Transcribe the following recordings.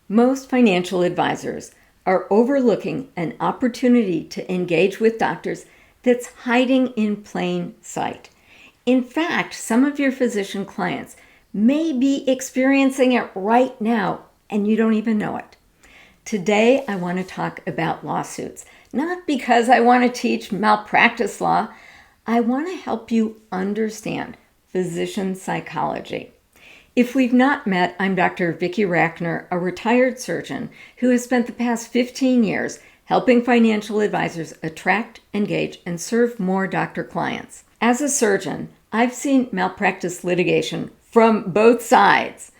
Most financial advisors are overlooking an opportunity to engage with doctors that's hiding in plain sight. In fact, some of your physician clients may be experiencing it right now and you don't even know it. Today, I want to talk about lawsuits, not because I want to teach malpractice law. I want to help you understand physician psychology. If we've not met, I'm Dr. Vicki Racker, a retired surgeon who has spent the past 15 years helping financial advisors attract, engage, and serve more doctor clients. As a surgeon, I've seen malpractice litigation from both sides.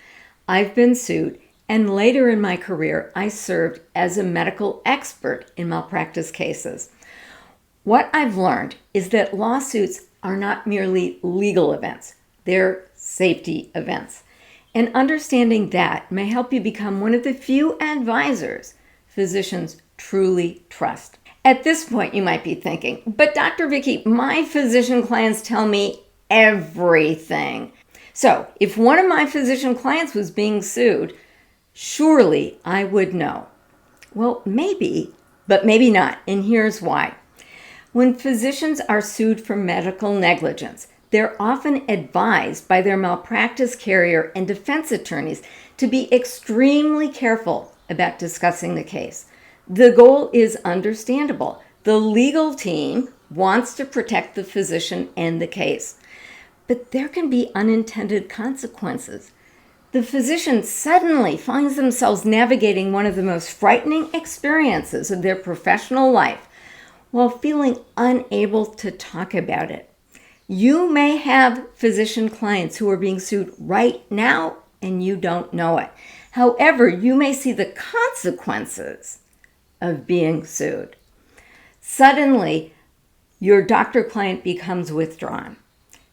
I've been sued, and later in my career, I served as a medical expert in malpractice cases. What I've learned is that lawsuits are not merely legal events, they're safety events. And understanding that may help you become one of the few advisors physicians truly trust. At this point, you might be thinking, but Dr. Vicki, my physician clients tell me everything. So if one of my physician clients was being sued, surely I would know. Well, maybe, but maybe not, and here's why. When physicians are sued for medical negligence, they're often advised by their malpractice carrier and defense attorneys to be extremely careful about discussing the case. The goal is understandable. The legal team wants to protect the physician and the case. But there can be unintended consequences. The physician suddenly finds themselves navigating one of the most frightening experiences of their professional life while feeling unable to talk about it. You may have physician clients who are being sued right now and you don't know it. However, you may see the consequences of being sued. Suddenly, your doctor client becomes withdrawn.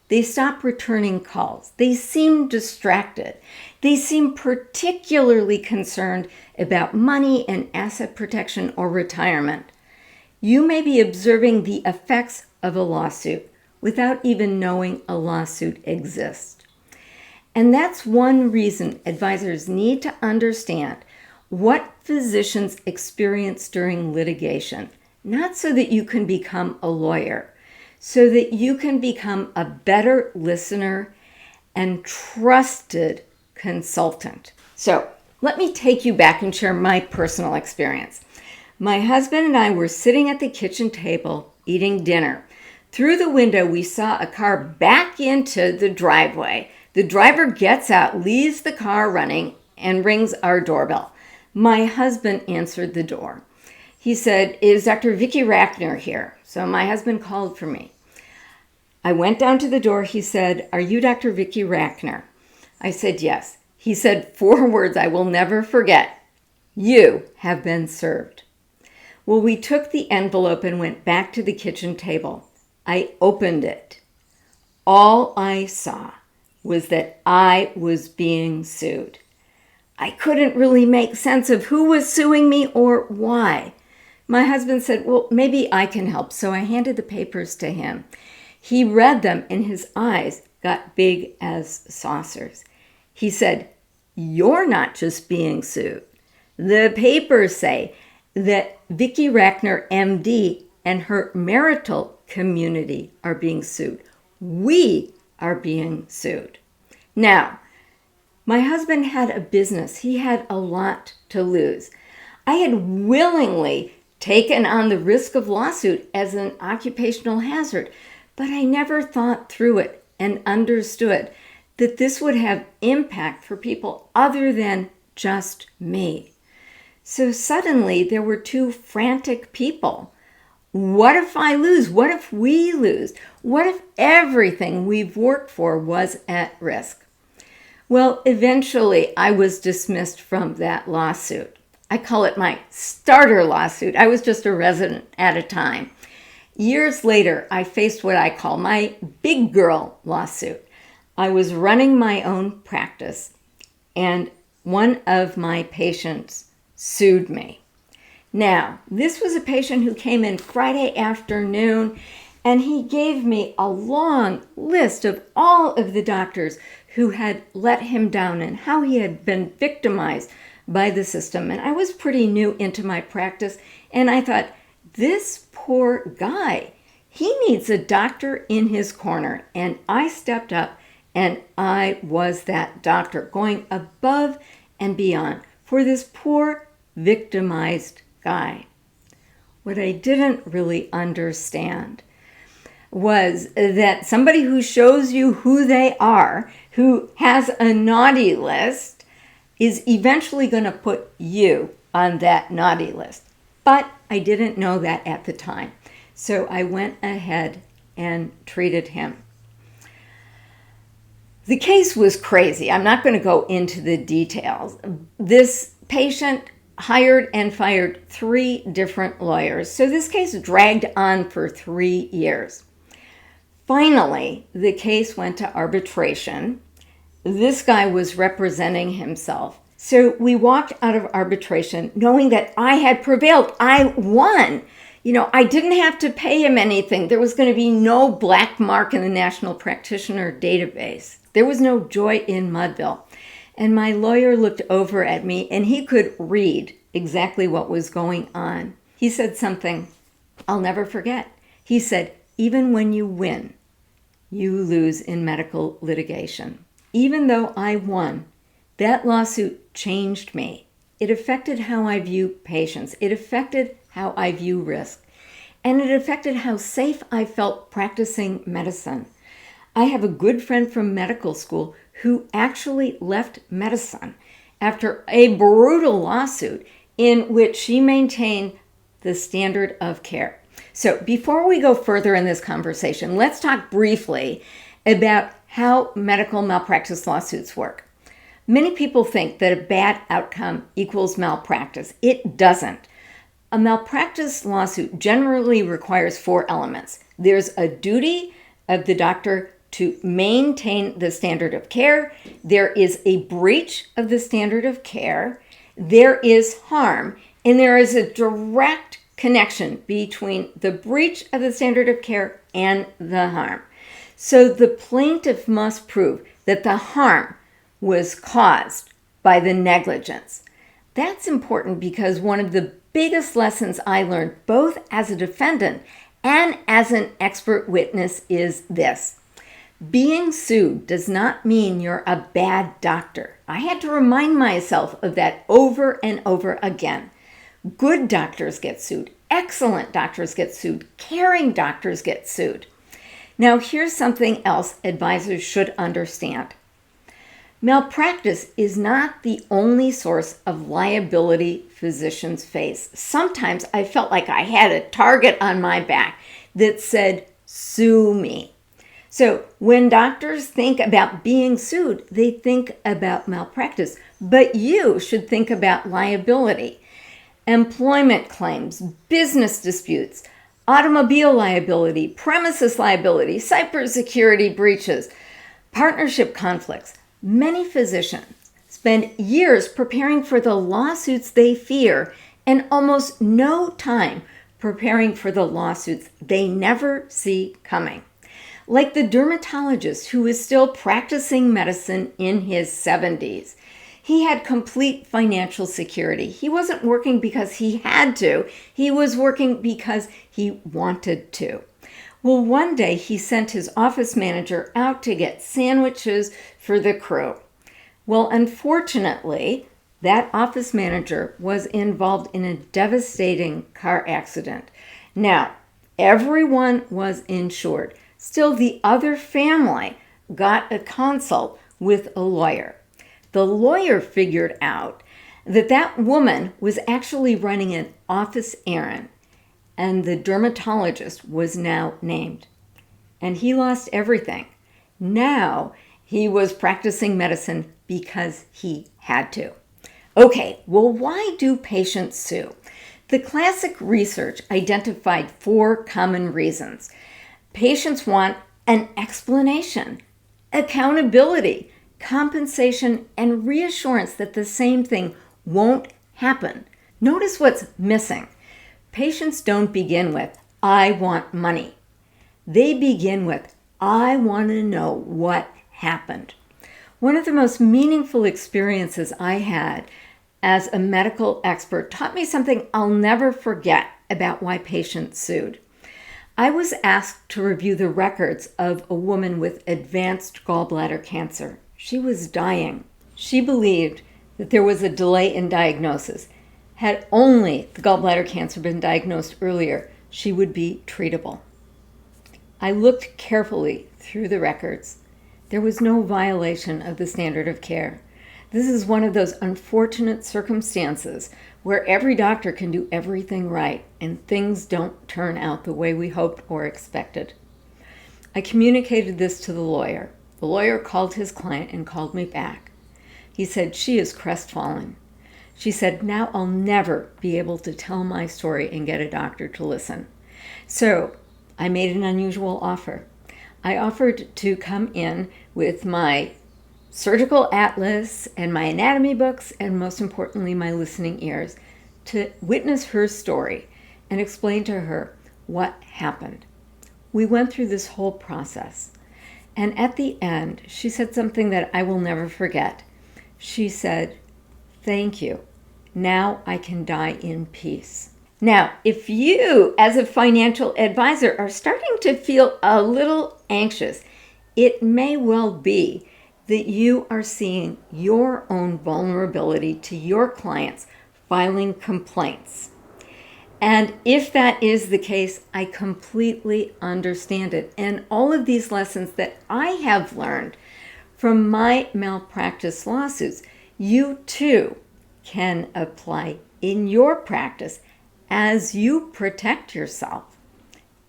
They stop returning calls. They seem distracted. They seem particularly concerned about money and asset protection or retirement. You may be observing the effects of a lawsuit without even knowing a lawsuit exists. And that's one reason advisors need to understand what physicians experience during litigation, not so that you can become a lawyer, so that you can become a better listener and trusted consultant. So let me take you back and share my personal experience. My husband and I were sitting at the kitchen table eating dinner. Through the window, we saw a car back into the driveway. The driver gets out, leaves the car running, and rings our doorbell. My husband answered the door. He said, "Is Dr. Vicki Racker here?" So my husband called for me. I went down to the door. He said, "Are you Dr. Vicki Racker?" I said, "Yes." He said 4 words I will never forget. "You have been served." Well, we took the envelope and went back to the kitchen table. I opened it. All I saw was that I was being sued. I couldn't really make sense of who was suing me or why. My husband said, "Well, maybe I can help." So I handed the papers to him. He read them and his eyes got big as saucers. He said, "You're not just being sued. The papers say that Vicki Racker, MD, and her marital community are being sued. We are being sued." Now, my husband had a business. He had a lot to lose. I had willingly taken on the risk of lawsuit as an occupational hazard, but I never thought through it and understood that this would have impact for people other than just me. So suddenly there were 2 frantic people. What if I lose? What if we lose? What if everything we've worked for was at risk? Well, eventually I was dismissed from that lawsuit. I call it my starter lawsuit. I was just a resident at a time. Years later, I faced what I call my big girl lawsuit. I was running my own practice, and one of my patients sued me. Now, this was a patient who came in Friday afternoon, and he gave me a long list of all of the doctors who had let him down and how he had been victimized by the system. And I was pretty new into my practice, and I thought, this poor guy, he needs a doctor in his corner. And I stepped up, and I was that doctor, going above and beyond for this poor, victimized guy. What I didn't really understand was that somebody who shows you who they are, who has a naughty list, is eventually going to put you on that naughty list. But I didn't know that at the time. So I went ahead and treated him. The case was crazy. I'm not going to go into the details. This patient hired and fired 3 different lawyers. So this case dragged on for 3 years. Finally, the case went to arbitration. This guy was representing himself. So we walked out of arbitration knowing that I had prevailed. I won. I didn't have to pay him anything. There was going to be no black mark in the National Practitioner Database. There was no joy in Mudville. And my lawyer looked over at me, and he could read exactly what was going on. He said something I'll never forget. He said, even when you win, you lose in medical litigation. Even though I won, that lawsuit changed me. It affected how I view patients. It affected how I view risk. And it affected how safe I felt practicing medicine. I have a good friend from medical school who actually left medicine after a brutal lawsuit in which she maintained the standard of care. So before we go further in this conversation, let's talk briefly about how medical malpractice lawsuits work. Many people think that a bad outcome equals malpractice. It doesn't. A malpractice lawsuit generally requires 4 elements. There's a duty of the doctor to maintain the standard of care. There is a breach of the standard of care. There is harm, and there is a direct connection between the breach of the standard of care and the harm. So the plaintiff must prove that the harm was caused by the negligence. That's important because one of the biggest lessons I learned both as a defendant and as an expert witness is this. Being sued does not mean you're a bad doctor. I had to remind myself of that over and over again. Good doctors get sued. Excellent doctors get sued. Caring doctors get sued. Now, here's something else advisors should understand. Malpractice is not the only source of liability physicians face. Sometimes I felt like I had a target on my back that said, sue me. So when doctors think about being sued, they think about malpractice, but you should think about liability. Employment claims, business disputes, automobile liability, premises liability, cybersecurity breaches, partnership conflicts. Many physicians spend years preparing for the lawsuits they fear and almost no time preparing for the lawsuits they never see coming. Like the dermatologist who is still practicing medicine in his 70s. He had complete financial security. He wasn't working because he had to. He was working because he wanted to. Well, one day he sent his office manager out to get sandwiches for the crew. Well, unfortunately, that office manager was involved in a devastating car accident. Now, everyone was insured. Still, the other family got a consult with a lawyer. The lawyer figured out that that woman was actually running an office errand, and the dermatologist was now named. And he lost everything. Now he was practicing medicine because he had to. Okay, well, why do patients sue? The classic research identified 4 common reasons. Patients want an explanation, accountability, compensation, and reassurance that the same thing won't happen. Notice what's missing. Patients don't begin with, I want money. They begin with, I want to know what happened. One of the most meaningful experiences I had as a medical expert taught me something I'll never forget about why patients sued. I was asked to review the records of a woman with advanced gallbladder cancer. She was dying. She believed that there was a delay in diagnosis. Had only the gallbladder cancer been diagnosed earlier, she would be treatable. I looked carefully through the records. There was no violation of the standard of care. This is one of those unfortunate circumstances where every doctor can do everything right and things don't turn out the way we hoped or expected. I communicated this to the lawyer. The lawyer called his client and called me back. He said, "She is crestfallen." She said, "Now I'll never be able to tell my story and get a doctor to listen." So I made an unusual offer. I offered to come in with my surgical atlas and my anatomy books, and most importantly, my listening ears, to witness her story and explain to her what happened. We went through this whole process. And at the end, she said something that I will never forget. She said, "Thank you. Now I can die in peace." Now, if you, as a financial advisor, are starting to feel a little anxious, it may well be that you are seeing your own vulnerability to your clients filing complaints. And if that is the case, I completely understand it. And all of these lessons that I have learned from my malpractice lawsuits, you too can apply in your practice as you protect yourself.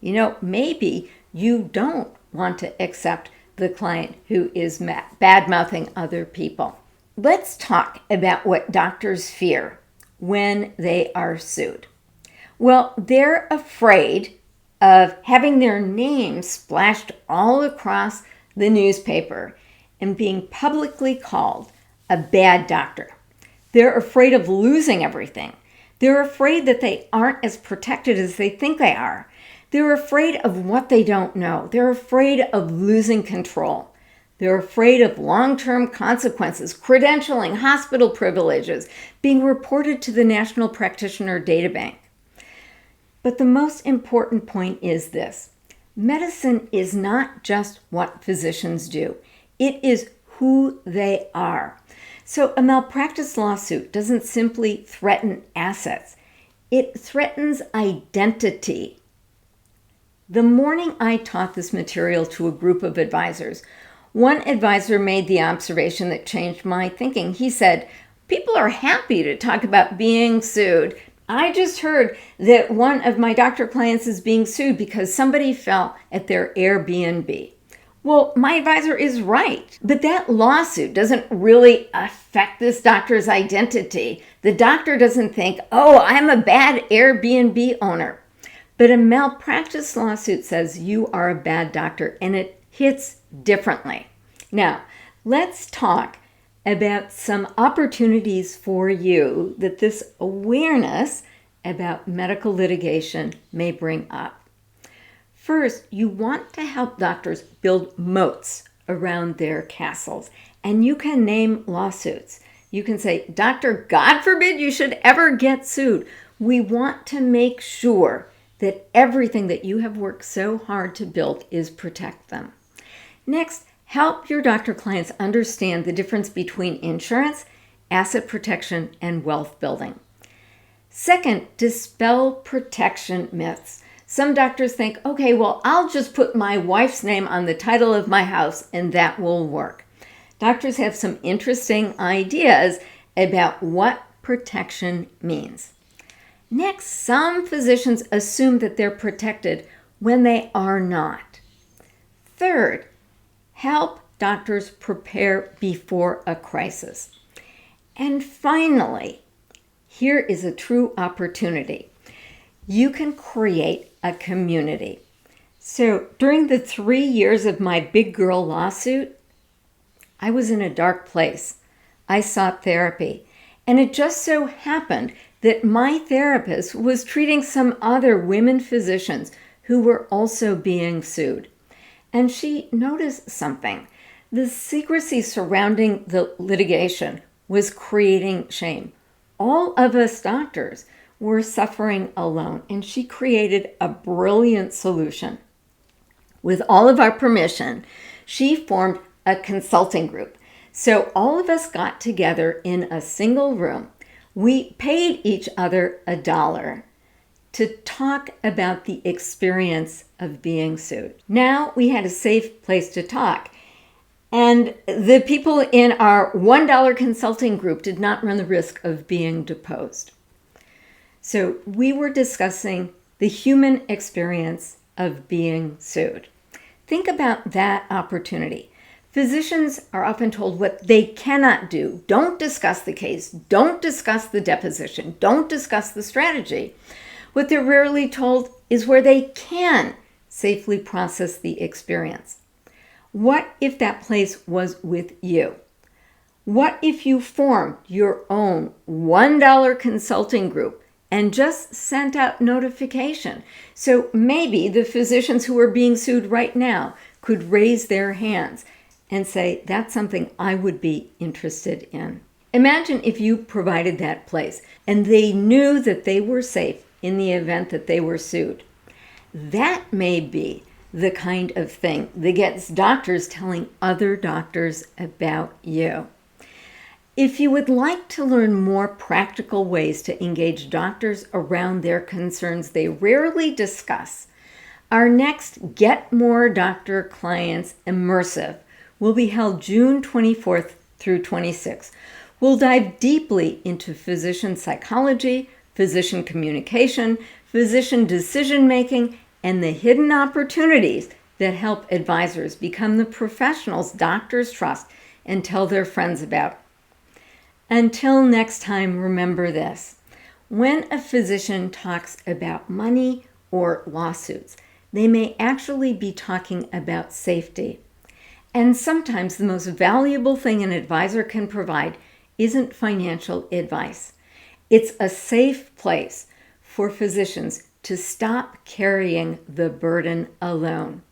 Maybe you don't want to accept the client who is bad-mouthing other people. Let's talk about what doctors fear when they are sued. Well, they're afraid of having their name splashed all across the newspaper and being publicly called a bad doctor. They're afraid of losing everything. They're afraid that they aren't as protected as they think they are. They're afraid of what they don't know. They're afraid of losing control. They're afraid of long-term consequences, credentialing, hospital privileges, being reported to the National Practitioner Databank. But the most important point is this: medicine is not just what physicians do. It is who they are. So a malpractice lawsuit doesn't simply threaten assets. It threatens identity. The morning I taught this material to a group of advisors, one advisor made the observation that changed my thinking. He said, "People are happy to talk about being sued. I just heard that one of my doctor clients is being sued because somebody fell at their Airbnb." Well, my advisor is right, but that lawsuit doesn't really affect this doctor's identity. The doctor doesn't think, "Oh, I'm a bad Airbnb owner." But a malpractice lawsuit says you are a bad doctor, and it hits differently. Now, let's talk about some opportunities for you that this awareness about medical litigation may bring up. First, you want to help doctors build moats around their castles, and you can name lawsuits. You can say, "Doctor, God forbid you should ever get sued." We want to make sure that everything that you have worked so hard to build is protect them. Next, help your doctor clients understand the difference between insurance, asset protection, and wealth building. Second, dispel protection myths. Some doctors think, "Okay, well, I'll just put my wife's name on the title of my house and that will work." Doctors have some interesting ideas about what protection means. Next, some physicians assume that they're protected when they are not. Third, help doctors prepare before a crisis. And finally, here is a true opportunity. You can create a community. So during the 3 years of my big girl lawsuit, I was in a dark place. I sought therapy. And it just so happened that my therapist was treating some other women physicians who were also being sued. And she noticed something. The secrecy surrounding the litigation was creating shame. all of us doctors were suffering alone, and she created a brilliant solution. With all of our permission, she formed a consulting group. So all of us got together in a single room. We paid each other $1 to talk about the experience of being sued. Now we had a safe place to talk. And the people in our $1 consulting group did not run the risk of being deposed. So we were discussing the human experience of being sued. Think about that opportunity. Physicians are often told what they cannot do. Don't discuss the case. Don't discuss the deposition. Don't discuss the strategy. What they're rarely told is where they can safely process the experience. What if that place was with you? What if you formed your own $1 consulting group and just sent out notification? So maybe the physicians who are being sued right now could raise their hands and say, that's something I would be interested in. Imagine if you provided that place and they knew that they were safe in the event that they were sued. That may be the kind of thing that gets doctors telling other doctors about you. If you would like to learn more practical ways to engage doctors around their concerns they rarely discuss, our next Get More Doctor Clients Immersive will be held June 24th through 26th. We'll dive deeply into physician psychology, physician communication, physician decision-making, and the hidden opportunities that help advisors become the professionals doctors trust and tell their friends about. Until next time, remember this. When a physician talks about money or lawsuits, they may actually be talking about safety. And sometimes the most valuable thing an advisor can provide isn't financial advice. It's a safe place for physicians to stop carrying the burden alone.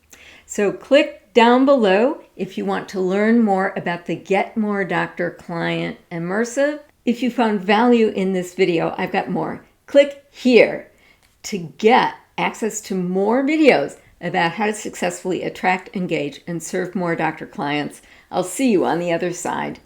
So click down below if you want to learn more about the Get More Doctor Client Immersive. If you found value in this video, I've got more. Click here to get access to more videos about how to successfully attract, engage, and serve more doctor clients. I'll see you on the other side.